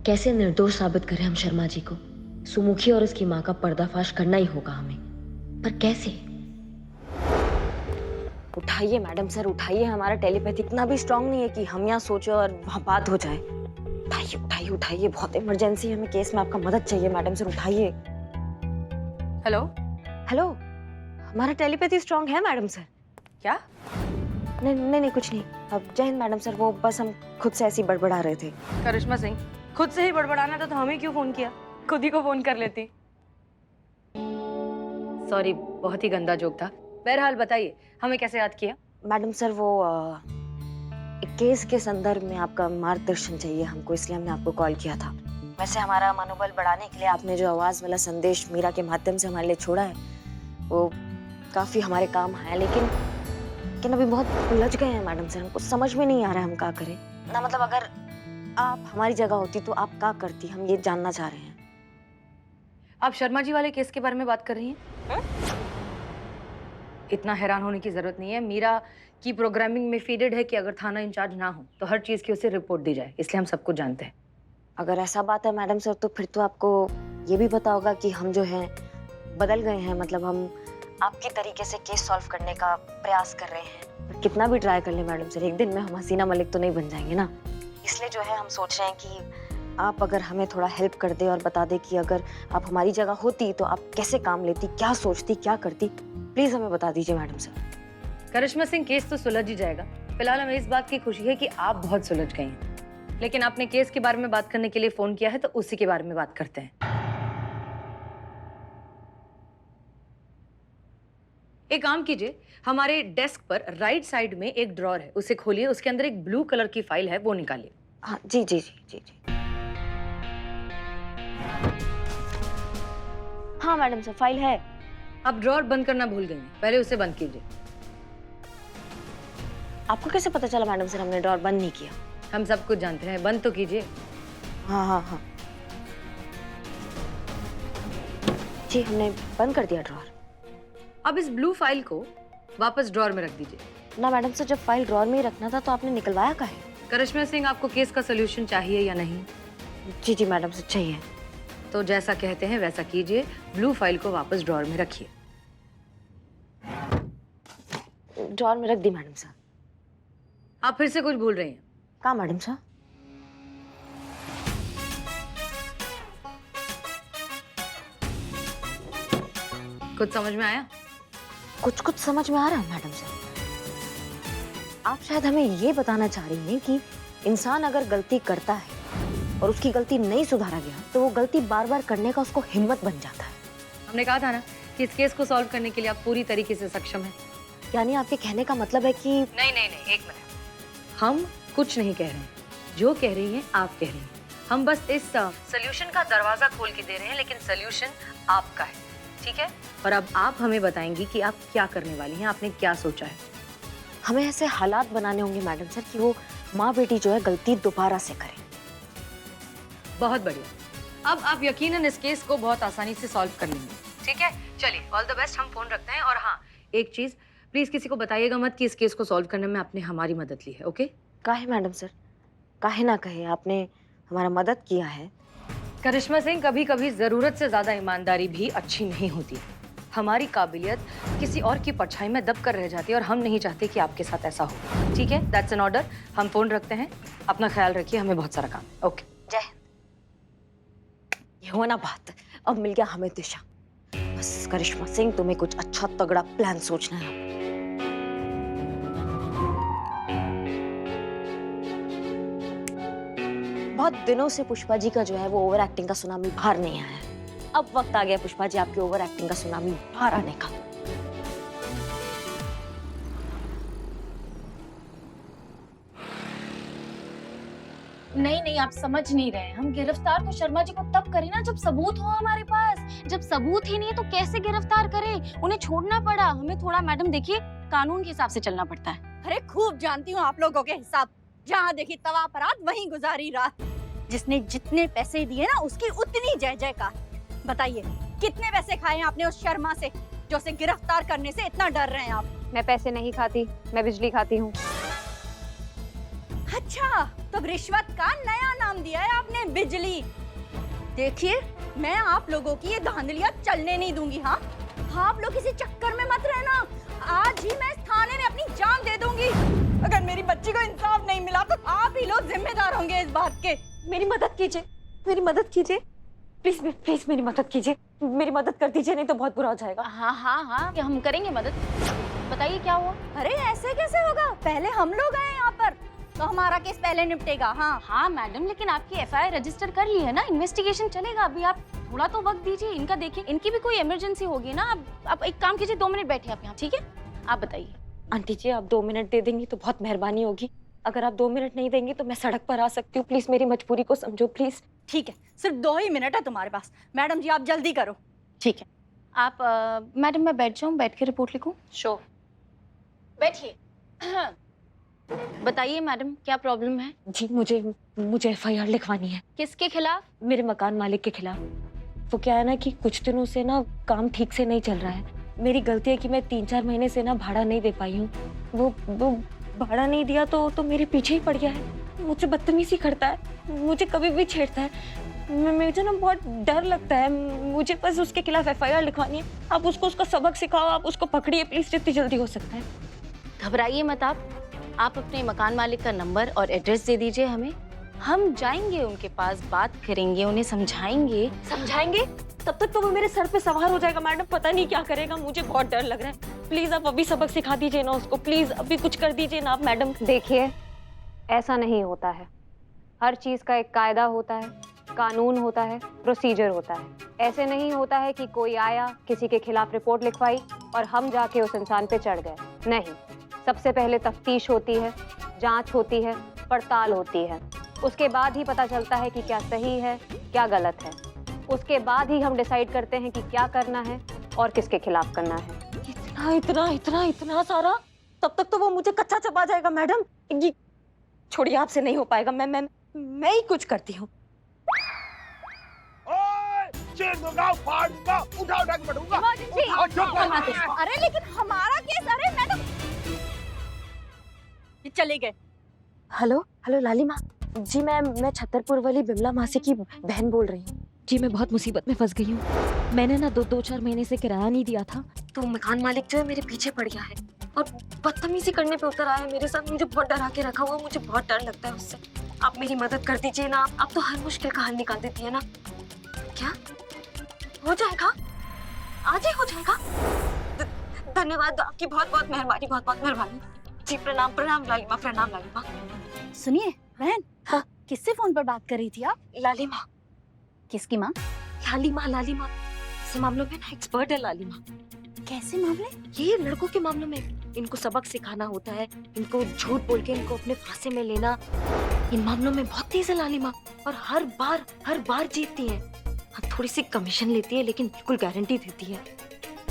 कैसे निर्दोष साबित करें हम शर्मा जी को? सुमुखी और उसकी माँ का पर्दाफाश करना ही होगा हमें, पर कैसे? उठाइए मैडम सर, उठाइए। हमारा टेलीपैथी इतना भी स्ट्रांग नहीं है कि हम यहाँ सोचे और वहाँ बात हो जाए। उठाइए उठाइए उठाइए, बहुत इमरजेंसी है हमें, केस में आपका मदद चाहिए मैडम सर, उठाइए। हेलो। हेलो, हमारा टेलीपैथी स्ट्रांग है मैडम सर। क्या? नहीं नहीं नहीं, कुछ नहीं। अब जय हिंद मैडम सर, वो बस हम खुद से ऐसे ही बड़बड़ा रहे थे। करिश्मा सिंह, खुद से ही बड़बड़ाना था तो हमें क्यों फोन किया? खुद ही को फोन कर लेती। सॉरी, बहुत ही गंदा जोक था। बहरहाल बताइए, हमें कैसे याद किया? मैडम सर, वो एक केस के संदर्भ में आपका मार्गदर्शन चाहिए हमको, इसलिए हमने आपको कॉल किया था। वैसे हमारा मनोबल बढ़ाने के लिए आपने जो आवाज वाला संदेश मीरा के माध्यम से हमारे लिए छोड़ा है, वो काफी हमारे काम है, लेकिन अभी बहुत उलझ गए हैं मैडम सर, हमको समझ में नहीं आ रहा है हम क्या करें ना। मतलब अगर आप हमारी जगह होती तो आप क्या करती, हम ये जानना चाह रहे हैं। आप शर्मा जी वाले केस के बारे में बात कर रही हैं? इतना हैरान होने की जरूरत नहीं है। मीरा की प्रोग्रामिंग में फीडेड है कि अगर थाना इंचार्ज ना हो तो हर चीज की उसे रिपोर्ट दी जाए, इसलिए हम सब कुछ जानते हैं। अगर ऐसा बात है मैडम सर, तो फिर तो आपको ये भी पता होगा कि हम जो हैं बदल गए हैं। मतलब हम आपकी तरीके से केस सॉल्व करने का प्रयास कर रहे हैं, पर कितना भी ट्राई कर ले मैडम सर, एक दिन में हम हसीना मलिक तो नहीं बन जाएंगे ना। इसलिए जो है हम सोच रहे हैं कि आप अगर हमें थोड़ा हेल्प कर दे और बता दे कि अगर आप हमारी जगह होती तो आप कैसे काम लेती, क्या सोचती, क्या करती, प्लीज हमें बता दीजिए मैडम सर। करिश्मा सिंह, केस तो सुलझ ही जाएगा। फिलहाल हमें इस बात की खुशी है कि आप बहुत सुलझ गई हैं, लेकिन आपने केस के बारे में बात करने के लिए फोन किया है तो उसी के बारे में बात करते हैं। एक काम कीजिए, हमारे डेस्क पर राइट साइड में एक ड्रॉर है, उसे खोलिए, उसके अंदर एक ब्लू कलर की फाइल है, वो निकालिए। हाँ जी जी जी जी जी। हाँ मैडम सर, फाइल है। आप ड्रॉर बंद करना भूल गई हैं, पहले उसे बंद कीजिए। आपको कैसे पता चला मैडम सर हमने ड्रॉर बंद नहीं किया? हम सब कुछ जानते हैं, बंद तो कीजिए। हाँ हाँ हाँ जी, हमने बंद कर दिया ड्रॉर। अब इस ब्लू फाइल को वापस ड्रॉर में रख दीजिए। ना मैडम सर, जब फाइल ड्रॉर में ही रखना था तो आपने निकलवाया काहे? करिश्मा सिंह, आपको केस का सोल्यूशन चाहिए या नहीं? जी जी मैडम सर, चाहिए। तो जैसा कहते हैं वैसा कीजिए, ब्लू फाइल को वापस ड्रॉर में रखिए। ड्रॉर में रख दी मैडम सर। आप फिर से कुछ भूल रही हैं। कहाँ मैडम सर? कुछ समझ में आया? कुछ कुछ समझ में आ रहा है मैडम सर। आप शायद हमें ये बताना चाह रही हैं कि इंसान अगर गलती करता है और उसकी गलती नहीं सुधारा गया तो वो गलती बार बार करने का उसको हिम्मत बन जाता है। हमने कहा था ना कि इस केस को सॉल्व करने के लिए आप पूरी तरीके से सक्षम हैं। यानी आपके कहने का मतलब है कि नहीं नहीं नहीं, एक मिनट। हम कुछ नहीं कह रहे हैं, जो कह रही हैं आप कह रही हैं। हम बस इस सोल्यूशन का दरवाजा खोल के दे रहे हैं, लेकिन सोल्यूशन आपका है, ठीक है? और अब आप हमें बताएंगी कि आप क्या करने वाली हैं, आपने क्या सोचा है। हमें ऐसे हालात बनाने होंगे मैडम सर कि वो माँ बेटी जो है गलती दोबारा से करें। बहुत बढ़िया। अब आप यकीनन इस केस को बहुत आसानी से सॉल्व कर लेंगे, ठीक है? चलिए, ऑल द बेस्ट। हम फोन रखते हैं। और हाँ, एक चीज, प्लीज किसी को बताइएगा मत कि इस केस को सॉल्व करने में आपने हमारी मदद ली है, ओके? काहे मैडम सर, काहे ना कहे, आपने हमारा मदद किया है। करिश्मा सिंह, कभी कभी जरूरत से ज्यादा ईमानदारी भी अच्छी नहीं होती। हमारी काबिलियत किसी और की परछाई में दब कर रह जाती है और हम नहीं चाहते कि आपके साथ ऐसा हो, ठीक है? That's an order. हम फोन रखते हैं। अपना ख्याल रखिए, हमें बहुत सारा काम है। ओके, जय हिंद। ये हुआ ना बात, अब मिल गया हमें दिशा। बस करिश्मा सिंह, तुम्हें कुछ अच्छा तगड़ा प्लान सोचना है। बहुत दिनों से पुष्पा जी का जो है वो ओवर एक्टिंग का सुनामी बाहर नहीं आया है। अब वक्त आ गया पुष्पा जी आपकी ओवर एक्टिंग का सुनामी बाहर आने का। नहीं नहीं, आप समझ नहीं रहे। हम गिरफ्तार तो शर्मा जी को तब करें ना जब सबूत हो हमारे पास। जब सबूत ही नहीं है तो कैसे गिरफ्तार करें? उन्हें छोड़ना पड़ा हमें थोड़ा। मैडम देखिए, कानून के हिसाब से चलना पड़ता है। अरे खूब जानती हूँ आप लोगों के हिसाब। जहाँ देखी तवा परात वहीं गुजारी रात। जिसने जितने पैसे दिए ना उसकी उतनी जय जयकार। बताइए कितने पैसे खाए हैं आपने उस शर्मा से जो उसे गिरफ्तार करने से इतना डर रहे हैं आप? मैं पैसे नहीं खाती, मैं बिजली खाती हूँ। अच्छा, तो रिश्वत का नया नाम दिया है आपने, बिजली। देखिए, मैं आप लोगों की ये धांधलियां चलने नहीं दूंगी। हाँ, आप लोग किसी चक्कर में मत रहना। आज ही मैं इस थाने में अपनी जान दे दूंगी। अगर मेरी बच्ची को इंसाफ नहीं मिला तो आप ही लोग जिम्मेदार होंगे इस बात के। मेरी मदद कीजिए, मेरी मदद कीजिए, प्लीज प्लीज मेरी मदद कीजिए, मेरी मदद कर दीजिए, नहीं तो बहुत बुरा हो जाएगा। हाँ हाँ हाँ, कि हम करेंगे मदद। बताइए क्या हुआ? अरे ऐसे कैसे होगा? पहले हम लोग आए यहाँ पर, तो हमारा केस पहले निपटेगा। हाँ हाँ मैडम, लेकिन आपकी एफआईआर रजिस्टर कर ली है ना, इन्वेस्टिगेशन चलेगा। अभी आप थोड़ा तो वक्त दीजिए, इनका देखिए, इनकी भी कोई इमरजेंसी होगी ना। आप एक काम कीजिए, 2 मिनट बैठिए आप यहाँ, ठीक है? आप बताइए। आंटी जी, आप 2 मिनट दे देंगी तो बहुत मेहरबानी होगी। अगर आप 2 मिनट नहीं देंगी तो मैं सड़क पर आ सकती हूँ। प्लीज मेरी मजबूरी को समझो, प्लीज। ठीक है, सिर्फ 2 ही मिनट है तुम्हारे पास। मैडम जी, आप जल्दी करो। ठीक है। आप मैडम, मैं बैठ जाऊँ, बैठ के रिपोर्ट लिखूँ? श्योर। बैठिए। बताइए मैडम, क्या प्रॉब्लम है? जी, मुझे एफआईआर लिखवानी है। किसके खिलाफ? मेरे मकान मालिक के खिलाफ। वो क्या है ना कि कुछ दिनों से ना काम ठीक से नहीं चल रहा है। मेरी गलती है कि मैं 3-4 महीने से ना भाड़ा नहीं दे पाई हूँ। वो भाड़ा नहीं दिया तो मेरे पीछे ही पड़ गया है। मुझसे बदतमीजी करता है, मुझे कभी भी छेड़ता है। मुझे ना बहुत डर लगता है। मुझे बस उसके खिलाफ एफआईआर लिखवानी है। आप उसका सबक सिखाओ, आप उसको पकड़िए प्लीज, जितनी जल्दी हो सकता है। घबराइए मत आप अपने मकान मालिक का नंबर और एड्रेस दे दीजिए हमें। हम जाएंगे उनके पास, बात करेंगे, उन्हें समझाएंगे। समझाएंगे? तब तक तो वो मेरे सर पे सवार हो जाएगा मैडम, पता नहीं क्या करेगा। मुझे बहुत डर लग रहा है। प्लीज आप अभी सबक सिखा दीजिए ना उसको, प्लीज अभी कुछ कर दीजिए ना आप मैडम। देखिए, ऐसा नहीं होता है। हर चीज का एक कायदा होता है, कानून होता है, प्रोसीजर होता है। ऐसे नहीं होता है कि कोई आया, किसी के खिलाफ रिपोर्ट लिखवाई और हम जाके उस इंसान पे चढ़ गए। नहीं, सबसे पहले तफ्तीश होती है, जांच होती है, पड़ताल होती है। उसके बाद ही पता चलता है कि क्या सही है, क्या गलत है। उसके बाद ही हम डिसाइड करते हैं कि क्या करना है और किसके खिलाफ करना है। इतना इतना इतना इतना सारा? तब तक तो वो मुझे कच्चा चबा जाएगा मैडम। ये छोड़िए, आपसे नहीं हो पाएगा। मैं ही कुछ करती हूँ। अरे लेकिन हमारा केस, अरे मैडम ये चले गए। हेलो लाली माँ जी, मैं छतरपुर वाली बिमला मासी की बहन बोल रही हूँ जी। मैं बहुत मुसीबत में फंस गई हूँ। मैंने ना 2-4 महीने से किराया नहीं दिया था, तो मकान मालिक जो है मेरे पीछे पड़ गया है और बदतमीजी करने पे उतर आया है मेरे साथ। मुझे बहुत डरा के रखा हुआ, मुझे बहुत डर लगता है उससे। आप मेरी मदद कर दीजिए ना। आप तो हर मुश्किल का हल निकाल देती है ना। क्या हो जाएगा? आज ही हो जाएगा? धन्यवाद, आपकी बहुत बहुत मेहरबानी, बहुत बहुत मेहरबानी जी। प्रणाम प्रणाम लाली माँ, प्रणाम लाली माँ। सुनिए बहन, हाँ, किससे फोन पर बात कर रही थी आप? लाली माँ। किसकी माँ? लाली माँ इस मामलों में ना एक्सपर्ट है लाली माँ। कैसे मामले? ये लड़कों के मामलों में इनको सबक सिखाना होता है, इनको झूठ बोल के इनको अपने फांसे में लेना। इन मामलों में बहुत तेज है लाली माँ, और हर बार जीतती है। हाँ, थोड़ी सी कमीशन लेती है लेकिन बिल्कुल गारंटी देती है।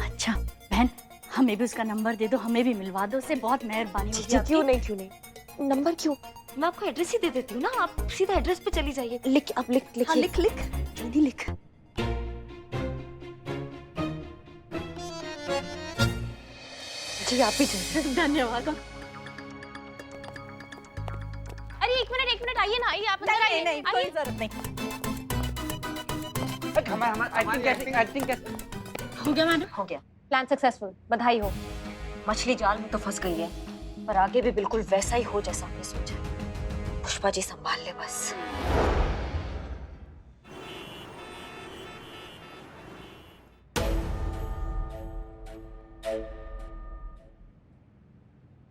अच्छा बहन, हमें भी उसका नंबर दे दो, हमें भी मिलवा दो, उससे बहुत मेहरबानी होगी। क्यों नहीं, नंबर क्यों? मैं आपको एड्रेस ही दे देती हूँ ना, आप सीधा एड्रेस पे चली जाइए। लिख जल्दी लिख। जी आप भी चलिए। धन्यवाद। अरे एक मिनट, आइए ना, आइए आप अंदर आइए। नहीं, कोई जरूरत नहीं। हो गया मैडम, हो गया। प्लान सक्सेसफुल, बधाई हो। मछली जाल में तो फंस गई है, पर आगे भी बिल्कुल वैसा ही हो जैसा हमने सोचा। पुष्पा जी संभाल ले बस।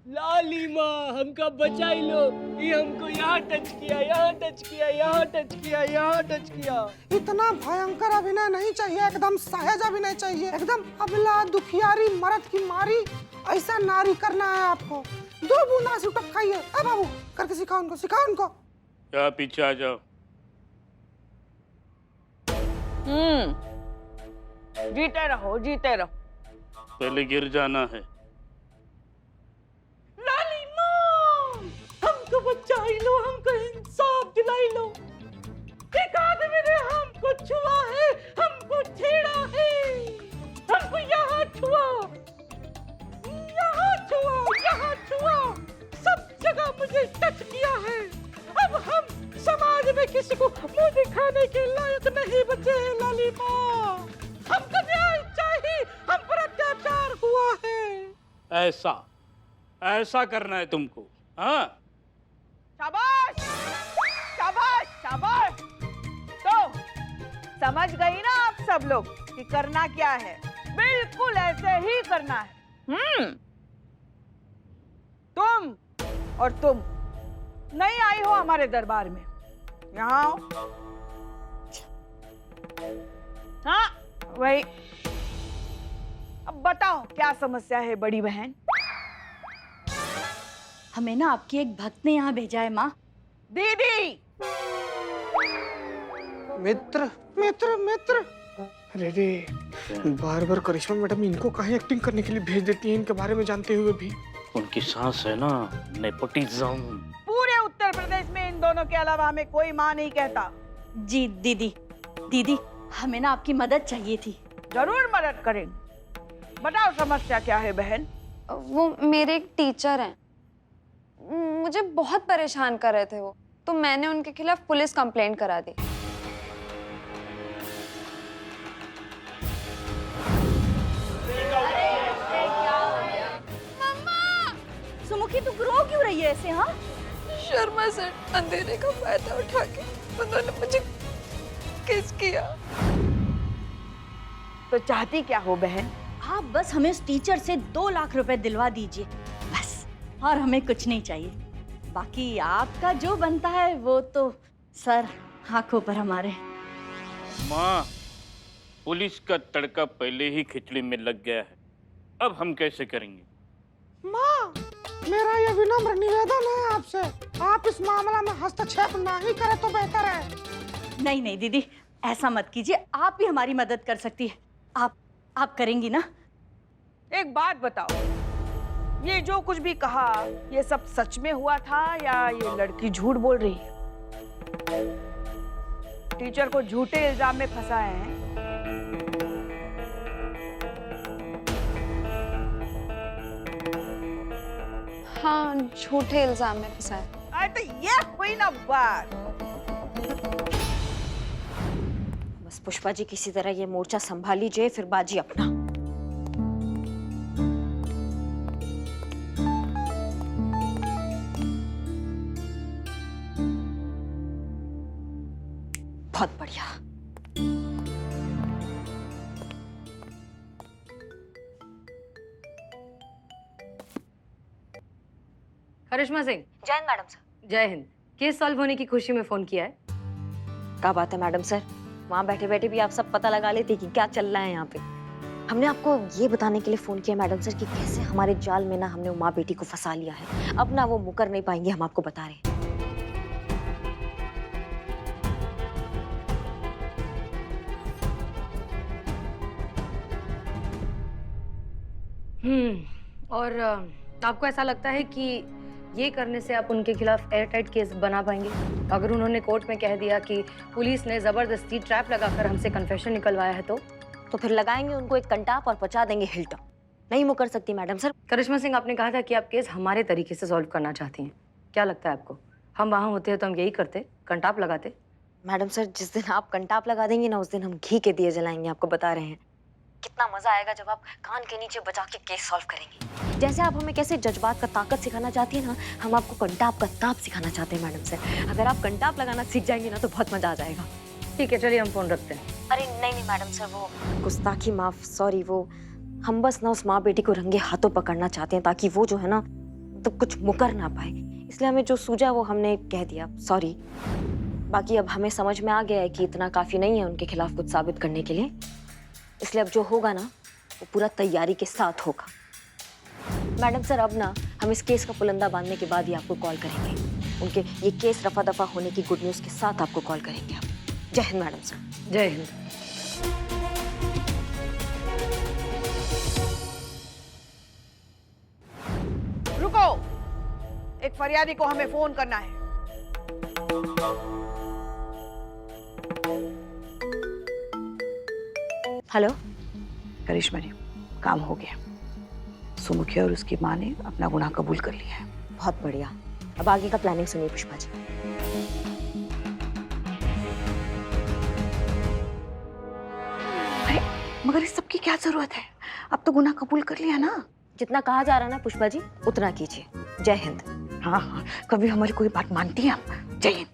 लाली माँ, हमका बचाई लो। ये हमको यहाँ टच किया, यहाँ टच किया, यहाँ टच किया, यहाँ टच किया। इतना भयंकर अभिनय नहीं चाहिए, एकदम सहज अभिनय चाहिए। एकदम अबला दुखियारी मर्द की मारी, ऐसा नारी करना है आपको। 2 बूंद आंसू टपकाइए। बाबू करके सिखाओ उनको। क्या पीछे आ जाओ। जीते रहो। पहले गिर जाना है। लाली माँ, हमको बचाई लो, हमको इंसाफ दिलाई लो। एक आदमी ने हमको छुआ है, हमको छेड़ा है, हमको यहाँ छुआ, सब जगह मुझे टच किया है। बचे हैं लालिमा, हमको न्याय चाहिए, हम पर अत्याचार हुआ है। ऐसा ऐसा करना है तुमको? हाँ, शाबाश शाबाश शाबाश। तो समझ गई ना आप सब लोग कि करना क्या है? बिल्कुल ऐसे ही करना है। तुम और तुम नहीं आई हो हमारे दरबार में, यहाँ आओ। हाँ वही, अब बताओ क्या समस्या है बड़ी बहन? हमें ना आपकी एक भक्त ने यहाँ भेजा है माँ। दीदी मित्र मित्र मित्र, अरे रे, बार बार करिश्मा मैडम इनको काहे एक्टिंग करने के लिए भेज देती हैं, इनके बारे में जानते हुए भी। उनकी सांस है ना नेपोटिज्म। पूरे उत्तर प्रदेश में इन दोनों के अलावा हमें कोई माँ नहीं कहता। जी दीदी, दीदी हमें ना आपकी मदद चाहिए थी। जरूर मदद करेंगे। बताओ समस्या क्या है बहन? वो मेरे एक टीचर हैं, मुझे बहुत परेशान कर रहे थे वो, तो मैंने उनके खिलाफ पुलिस कंप्लेंट करा दी। सुमुखी तू रो क्यों रही है ऐसे? हाँ शर्मा सर अंधेरे का फायदा उठा के उन्होंने मुझे किस किया। तो चाहती क्या हो बहन? आप बस हमें उस टीचर से 2 लाख रुपए दिलवा दीजिए बस, और हमें कुछ नहीं चाहिए। बाकी आपका जो बनता है वो तो सर आंखों पर हमारे। माँ, पुलिस का तड़का पहले ही खिचड़ी में लग गया है, अब हम कैसे करेंगे? माँ, मेरा ये विनम्र निवेदन है आपसे, आप इस मामला में हस्तक्षेप ना ही करें तो बेहतर है। नहीं नहीं दीदी, ऐसा मत कीजिए, आप ही हमारी मदद कर सकती है। आप करेंगी ना? एक बात बताओ, ये जो कुछ भी कहा ये सब सच में हुआ था या ये लड़की झूठ बोल रही है? टीचर को झूठे इल्जाम में फंसाए हैं। हाँ, झूठे इल्जाम में फंसाया। अरे तो ये हुई ना बात। बस पुष्पा जी किसी तरह ये मोर्चा संभाल लीजिए, फिर बाजी अपना। बहुत बढ़िया। करिश्मा सिंह। जय हिंद मैडम सर। जय हिंद। केस सॉल्व होने की खुशी में फोन किया है। क्या बात है मैडम सर, वहाँ बैठे बैठे भी आप सब पता लगा लेते कि क्या चल रहा है यहाँ पे। हमने आपको ये बताने के लिए फोन किया मैडम सर कि कैसे हमारे जाल में ना हमने माँ बेटी को फंसा लिया है। अब ना वो मुकर नहीं पाएंगे, हम आपको बता रहे हैं। और आपको ऐसा लगता है कि ये करने से आप उनके खिलाफ एयरटाइट केस बना पाएंगे? अगर उन्होंने कोर्ट में कह दिया कि पुलिस ने जबरदस्ती ट्रैप लगाकर हमसे कन्फेशन निकलवाया है तो फिर लगाएंगे उनको एक कंटाप और पहुंचा देंगे हिल्टन। नहीं मुकर सकती मैडम सर। करिश्मा सिंह, आपने कहा था कि आप केस हमारे तरीके से सॉल्व करना चाहती हैं। क्या लगता है आपको, हम वहाँ होते हैं तो हम यही करते, कंटाप लगाते? मैडम सर, जिस दिन आप कंटाप लगा देंगी ना, उस दिन हम घी के दिए जलाएंगे, आपको बता रहे हैं। कितना मजा आएगा जब आप कान के नीचे बजा के केस सॉल्व करेंगे। जैसे आप हमें कैसे जज्बात का ताकत सिखाना चाहती है ना, हम आपको कंटाप का ताप सिखाना चाहते हैं मैडम सर। अगर आप कंटाप लगाना सीख जाएंगी ना तो बहुत मजा आ जाएगा। ठीक है, चलिए हम फोन रखते हैं। अरे नहीं नहीं मैडम सर, वो गुस्ताखी माफ, सॉरी। वो हम बस ना उस माँ बेटी को रंगे हाथों पकड़ना चाहते हैं ताकि वो जो है ना तो कुछ मुकर ना पाए, इसलिए हमें जो सूझा वो हमने कह दिया, सॉरी। बाकी अब हमें समझ में आ गया है कि इतना काफी नहीं है उनके खिलाफ कुछ साबित करने के लिए, इसलिए अब जो होगा ना वो पूरा तैयारी के साथ होगा। मैडम सर, अब ना हम इस केस का पुलंदा बांधने के बाद ही आपको कॉल करेंगे। उनके ये केस रफा दफा होने की गुड न्यूज़ के साथ आपको कॉल करेंगे। आप जय हिंद मैडम सर। जय हिंद। रुको, एक फरियादी को हमें फोन करना है। हेलो करिश्मा जी, काम हो गया। सुमुखी और उसकी माँ ने अपना गुनाह कबूल कर लिया है। बहुत बढ़िया। अब आगे का प्लानिंग सुनिए पुष्पा जी। मगर इस सब की क्या जरूरत है? अब तो गुनाह कबूल कर लिया ना। जितना कहा जा रहा है ना पुष्पा जी, उतना कीजिए। जय हिंद। हाँ हाँ, कभी हमारी कोई बात मानती है आप? जय हिंद।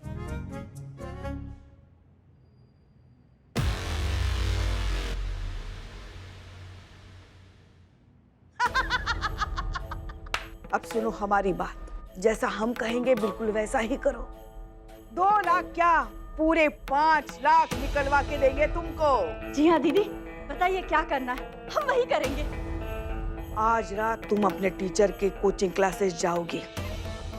अब सुनो हमारी बात, जैसा हम कहेंगे बिल्कुल वैसा ही करो। 2 लाख क्या, पूरे 5 लाख निकलवा के देंगे तुमको। जी हाँ दीदी, बताइए क्या करना है, हम वही करेंगे। आज रात तुम अपने टीचर के कोचिंग क्लासेस जाओगी,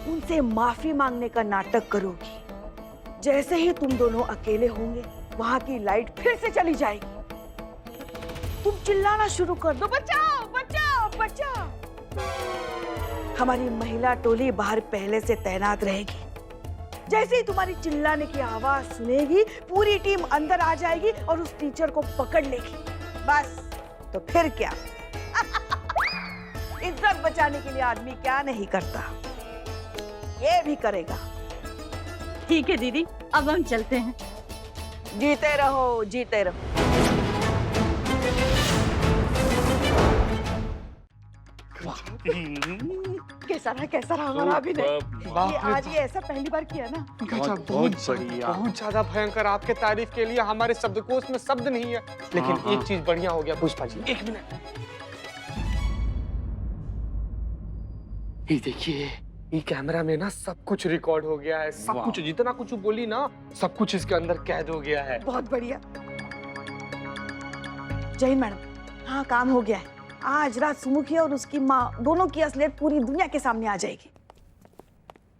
उनसे माफी मांगने का नाटक करोगी। जैसे ही तुम दोनों अकेले होंगे, वहां की लाइट फिर से चली जाएगी। तुम चिल्लाना शुरू कर दो, बचाओ बचाओ बचाओ। हमारी महिला टोली बाहर पहले से तैनात रहेगी। जैसे ही तुम्हारी चिल्लाने की आवाज सुनेगी, पूरी टीम अंदर आ जाएगी और उस टीचर को पकड़ लेगी। बस, तो फिर क्या? इज्जत बचाने के लिए आदमी क्या नहीं करता, ये भी करेगा। ठीक है दीदी, अब हम चलते हैं। जीते रहो, जीते रहो। कैसा रहा हमारा अभिनय? ये आज ये ऐसा पहली बार किया ना। गजब, बहुत बढ़िया, बहुत ज्यादा भयंकर। आपके तारीफ के लिए हमारे शब्दकोश में शब्द नहीं है। लेकिन एक चीज बढ़िया हो गया पुष्पा जी। 1 मिनट, ये देखिए, ये कैमरा में ना सब कुछ रिकॉर्ड हो गया है। सब कुछ, जितना कुछ बोली ना, सब कुछ इसके अंदर कैद हो गया है। बहुत बढ़िया। जय मैडम, हाँ काम हो गया है। आज रात सुमुखी और उसकी माँ दोनों की असलियत पूरी दुनिया के सामने आ जाएगी।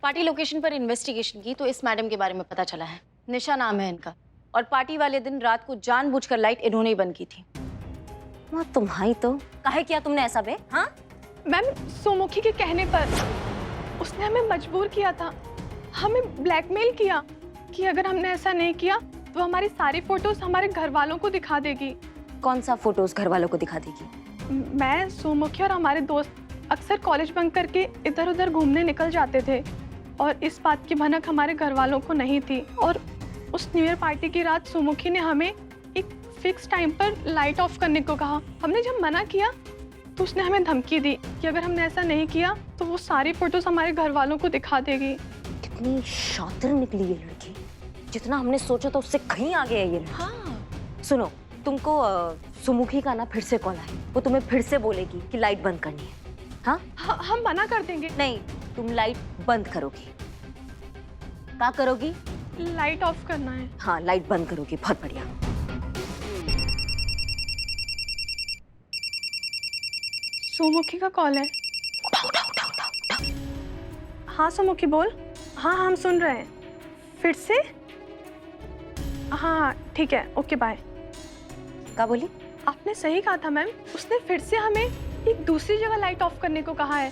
पार्टी लोकेशन पर इन्वेस्टिगेशन की तो इस मैडम के बारे में पता चला है। निशा नाम है इनका, और पार्टी वाले दिन रात को जानबूझकर लाइट इन्होंने ही बंद की थी। माँ तुम्हारी तो काहे किया तुमने ऐसा बे? हाँ, मैम, सोमुखी के कहने पर उसने हमें मजबूर किया था, हमें ब्लैकमेल किया कि अगर हमने ऐसा नहीं किया तो हमारी सारी फोटोज हमारे घर वालों को दिखा देगी। कौन सा फोटोज घर वालों को दिखा देगी? मैं, सोमुखी और हमारे दोस्त अक्सर कॉलेज बंक करके इधर उधर घूमने निकल जाते थे, और इस बात की भनक हमारे घर वालों को नहीं थी। और उस न्यू ईयर पार्टी की रात सोमुखी ने हमें एक फिक्स टाइम पर लाइट ऑफ करने को कहा। हमने जब मना किया तो उसने हमें धमकी दी कि अगर हमने ऐसा नहीं किया तो वो सारी फोटोज हमारे घर वालों को दिखा देगी। कितनी शातिर निकली ये लड़की, जितना हमने सोचा था उससे कहीं आगे है ये। हाँ। सुनो, तुमको सुमुखी का ना फिर से कॉल आया, वो तुम्हें फिर से बोलेगी कि लाइट बंद करनी है। हाँ, हम मना कर देंगे। नहीं, तुम लाइट बंद करोगी। क्या करोगी? लाइट ऑफ करना है। हाँ, लाइट बंद करोगी। बहुत बढ़िया। सोमुखी का कॉल है। हाँ सोमुखी बोल। हाँ हम सुन रहे हैं। फिर से? हाँ ठीक है, ओके बाय। क्या बोली? आपने सही कहा था मैम, उसने फिर से हमें एक दूसरी जगह लाइट ऑफ करने को कहा है।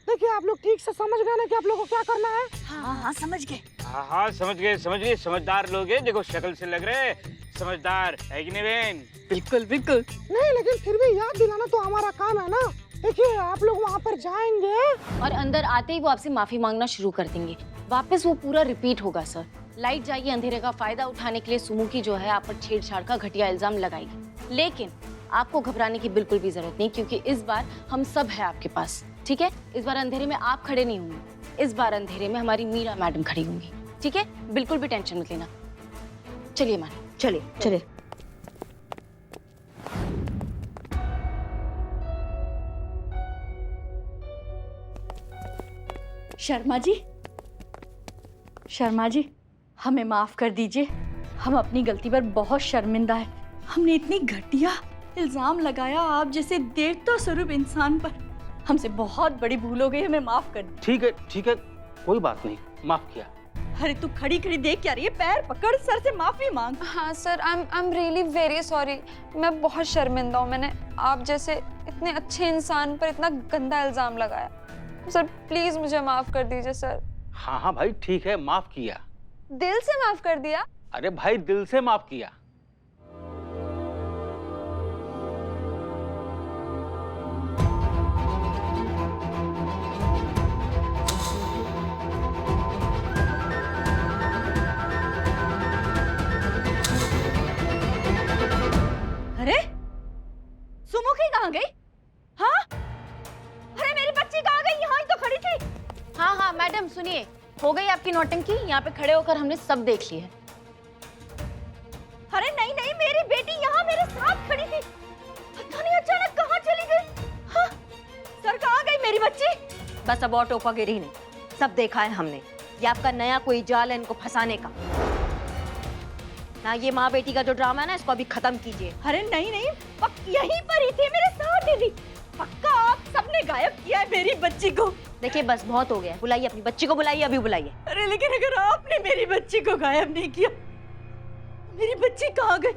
देखिए आप लोग ठीक से समझ गए ना कि आप लोगों को क्या करना है? हाँ समझ गए। हाँ समझ गए, समझ गए। समझदार लोग हैं, देखो शक्ल से लग रहे समझदार है कि नहीं बहन? बिल्कुल बिल्कुल। नहीं, लेकिन फिर भी याद दिलाना तो हमारा काम है ना। देखिए आप लोग वहाँ पर जाएंगे और अंदर आते ही वो आपसे माफी मांगना शुरू कर देंगे। वापस वो पूरा रिपीट होगा सर। लाइट जाएगी, अंधेरे का फायदा उठाने के लिए सुमुखी जो है आप पर छेड़छाड़ का घटिया इल्जाम लगाएगी। लेकिन आपको घबराने की बिल्कुल भी जरूरत नहीं, क्योंकि इस बार हम सब है आपके पास। ठीक है, इस बार अंधेरे में आप खड़े नहीं होंगे, इस बार अंधेरे में हमारी मीरा मैडम खड़ी होंगी। ठीक है, बिल्कुल भी टेंशन मत लेना। चलिए मैडम, चलिए चलिए। शर्मा जी हमें माफ कर दीजिए। हम अपनी गलती पर बहुत शर्मिंदा है। हमने इतनी घटिया इल्जाम लगाया आप जैसे देवता स्वरूप इंसान पर। हमसे बहुत बड़ी भूल हो गई, हमें माफ कर दीजिए। ठीक है, कोई बात नहीं, माफ किया। अरे तू खड़ी खड़ी देख क्या रही है? पैर पकड़, सर से माफी मांग। हाँ sir, I am really very sorry. मैं बहुत शर्मिंदा हूँ, मैंने आप जैसे इतने अच्छे इंसान पर इतना गंदा इल्जाम लगाया। सर प्लीज मुझे माफ कर दीजिए सर। हाँ भाई ठीक है, माफ किया। दिल से माफ कर दिया? अरे भाई दिल से माफ किया। मैडम सुनिए, हो गई आपकी नौटंकी। यहाँ पे खड़े होकर हमने सब देख लिया है। अरे नहीं नहीं, मेरी बेटी यहाँ मेरे साथ खड़ी थी, पता नहीं अचानक कहाँ चली गई। हाँ, सर कहाँ गई मेरी बच्ची? बस अब और टोकागिरी नहीं, सब देखा है हमने। ये आपका नया कोई जाल है इनको फंसाने का। ना ये माँ बेटी का जो ड्रामा है ना, इसको अभी खत्म कीजिए। अरे नहीं नहीं, यहीं पर ही थी, मेरे साथ ही थी। पक्का आप सबने गायब किया है मेरी बच्ची को। देखिए बस बहुत हो गया, बुलाइए अपनी बच्ची को, बुलाइए, अभी बुलाइए। अरे लेकिन अगर आपने मेरी बच्ची को गायब नहीं किया, मेरी बच्ची कहाँ गई?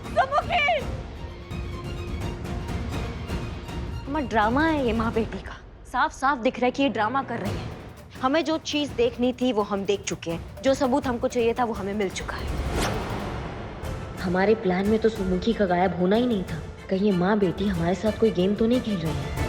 सुमुखी! हमारा ड्रामा है ये माँ बेटी का, साफ साफ दिख रहा है कि ये ड्रामा कर रही है। हमें जो चीज देखनी थी वो हम देख चुके हैं, जो सबूत हमको चाहिए था वो हमें मिल चुका है। हमारे प्लान में तो सुमुखी का गायब होना ही नहीं था। कहीं ये माँ बेटी हमारे साथ कोई गेम तो नहीं खेल रही है?